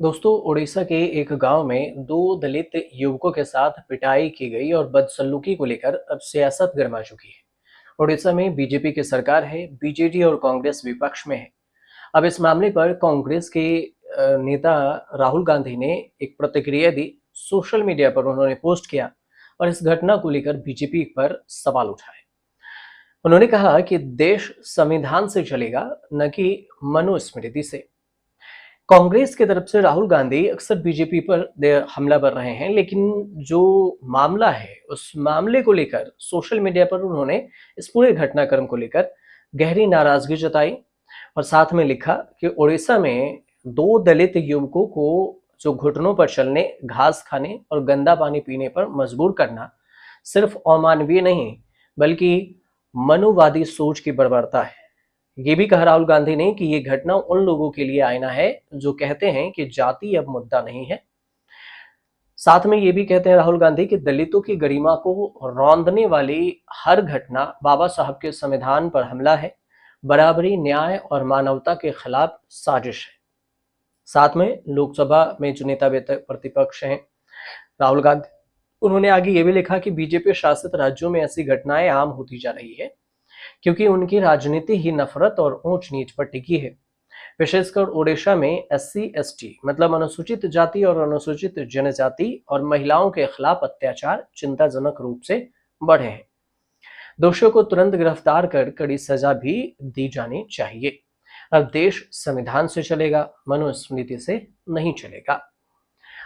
दोस्तों, उड़ीसा के एक गांव में दो दलित युवकों के साथ पिटाई की गई और बदसलूकी को लेकर अब सियासत गर्मा चुकी है। उड़ीसा में बीजेपी की सरकार है, बीजेडी और कांग्रेस विपक्ष में है। अब इस मामले पर कांग्रेस के नेता राहुल गांधी ने एक प्रतिक्रिया दी। सोशल मीडिया पर उन्होंने पोस्ट किया और इस घटना को लेकर बीजेपी पर सवाल उठाए। उन्होंने कहा कि देश संविधान से चलेगा, न कि मनुस्मृति से। कांग्रेस की तरफ से राहुल गांधी अक्सर बीजेपी पर हमला कर रहे हैं, लेकिन जो मामला है उस मामले को लेकर सोशल मीडिया पर उन्होंने इस पूरे घटनाक्रम को लेकर गहरी नाराजगी जताई और साथ में लिखा कि उड़ीसा में दो दलित युवकों को जो घुटनों पर चलने, घास खाने और गंदा पानी पीने पर मजबूर करना सिर्फ अमानवीय नहीं, बल्कि मनुवादी सोच की बर्बरता है। ये भी कहा राहुल गांधी ने कि ये घटना उन लोगों के लिए आईना है जो कहते हैं कि जाति अब मुद्दा नहीं है। साथ में ये भी कहते हैं राहुल गांधी कि दलितों की गरिमा को रौंदने वाली हर घटना बाबा साहब के संविधान पर हमला है, बराबरी, न्याय और मानवता के खिलाफ साजिश है। साथ में लोकसभा में जो नेता प्रतिपक्ष हैं राहुल गांधी, उन्होंने आगे ये भी लिखा कि बीजेपी शासित राज्यों में ऐसी घटनाएं आम होती जा रही है, क्योंकि उनकी राजनीति ही नफरत और ऊंच नीच पर टिकी है। विशेषकर ओडिशा में SC ST मतलब अनुसूचित जाति और अनुसूचित जनजाति और महिलाओं के खिलाफ अत्याचार चिंताजनक रूप से बढ़े हैं। दोषियों को तुरंत गिरफ्तार कर कड़ी सजा भी दी जानी चाहिए। अब देश संविधान से चलेगा, मनुस्मृति से नहीं चलेगा।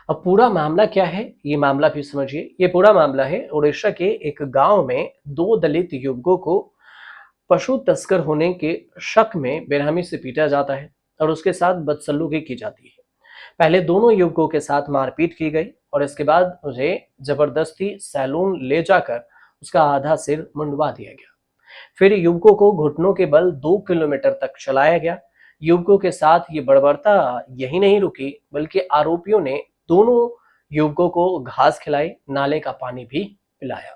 अब पूरा मामला क्या है, ये मामला भी समझिए। ये पूरा मामला है, उड़ीसा के एक गांव में दो दलित युवकों को पशु तस्कर होने के शक में बेरहमी से पीटा जाता है और उसके साथ बदसलूकी की जाती है। पहले दोनों युवकों के साथ मारपीट की गई और इसके बाद उसे जबरदस्ती सैलून ले जाकर उसका आधा सिर मुंडवा दिया गया। फिर युवकों को घुटनों के बल 2 किलोमीटर तक चलाया गया। युवकों के साथ ये बर्बरता यही नहीं रुकी, बल्कि आरोपियों ने दोनों युवकों को घास खिलाई, नाले का पानी भी पिलाया।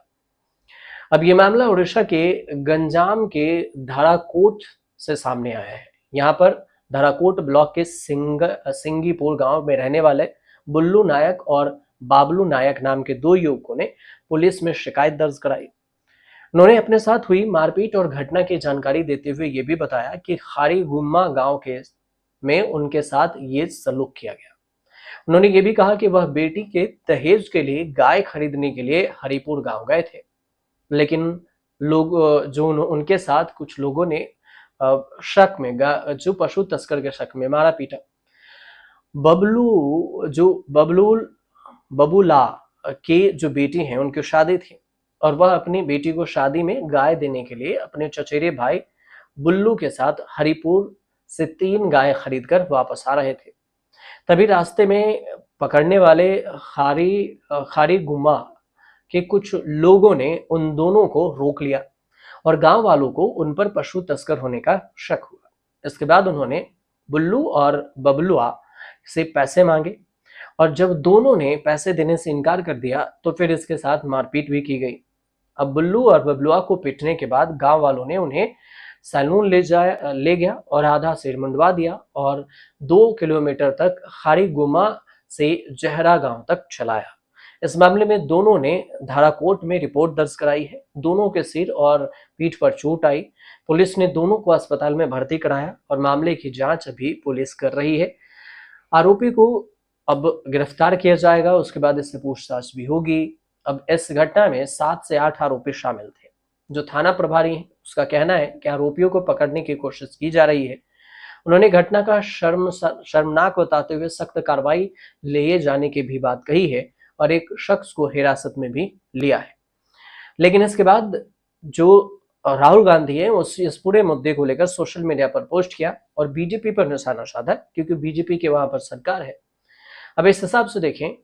अब ये मामला उड़ीसा के गंजाम के धाराकोट से सामने आया है। यहाँ पर धाराकोट ब्लॉक के सिंगीपुर गांव में रहने वाले बुल्लू नायक और बाबलू नायक नाम के दो युवकों ने पुलिस में शिकायत दर्ज कराई। उन्होंने अपने साथ हुई मारपीट और घटना की जानकारी देते हुए ये भी बताया कि खारी गुम्मा गांव के में उनके साथ ये सलूक किया गया। उन्होंने ये भी कहा कि वह बेटी के दहेज के लिए गाय खरीदने के लिए हरिपुर गांव गए थे, लेकिन लोग जो उनके साथ कुछ लोगों ने शक में जो पशु तस्कर के शक में मारा पीटा। बबलूल बबूला के जो बेटी हैं उनकी शादी थी और वह अपनी बेटी को शादी में गाय देने के लिए अपने चचेरे भाई बुल्लू के साथ हरिपुर से 3 गाय खरीदकर वापस आ रहे थे। तभी रास्ते में पकड़ने वाले खारी गुम्मा कि कुछ लोगों ने उन दोनों को रोक लिया और गांव वालों को उन पर पशु तस्कर होने का शक हुआ। इसके बाद उन्होंने बुल्लू और बबलुआ से पैसे मांगे और जब दोनों ने पैसे देने से इनकार कर दिया तो फिर इसके साथ मारपीट भी की गई। अब बुल्लू और बबलुआ को पीटने के बाद गांव वालों ने उन्हें सैलून ले गया और आधा सिर मुंडवा दिया और 2 किलोमीटर तक खारी गुमा से जहरा गांव तक चलाया। इस मामले में दोनों ने धाराकोट में रिपोर्ट दर्ज कराई है। दोनों के सिर और पीठ पर चोट आई। पुलिस ने दोनों को अस्पताल में भर्ती कराया और मामले की जांच अभी पुलिस कर रही है। आरोपी को अब गिरफ्तार किया जाएगा, उसके बाद इससे पूछताछ भी होगी। अब इस घटना में 7 से 8 आरोपी शामिल थे। जो थाना प्रभारी है उसका कहना है कि आरोपियों को पकड़ने की कोशिश की जा रही है। उन्होंने घटना का शर्मनाक बताते हुए सख्त कार्रवाई लिए जाने की भी बात कही है और एक शख्स को हिरासत में भी लिया है। लेकिन इसके बाद जो राहुल गांधी है उस इस पूरे मुद्दे को लेकर सोशल मीडिया पर पोस्ट किया और बीजेपी पर निशाना साधा, क्योंकि बीजेपी के वहां पर सरकार है। अब इस हिसाब से देखें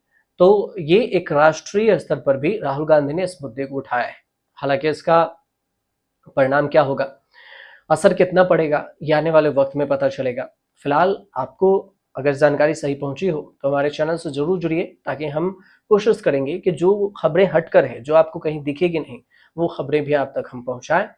तो ये एक राष्ट्रीय स्तर पर भी राहुल गांधी ने इस मुद्दे को उठाया है। हालांकि इसका परिणाम क्या होगा, असर कितना पड़ेगा, ये आने वाले वक्त में पता चलेगा। फिलहाल आपको अगर जानकारी सही पहुंची हो तो हमारे चैनल से जरूर जुड़िए, ताकि हम कोशिश करेंगे कि जो खबरें हटकर है, जो आपको कहीं दिखेगी नहीं, वो खबरें भी आप तक हम पहुंचाएं।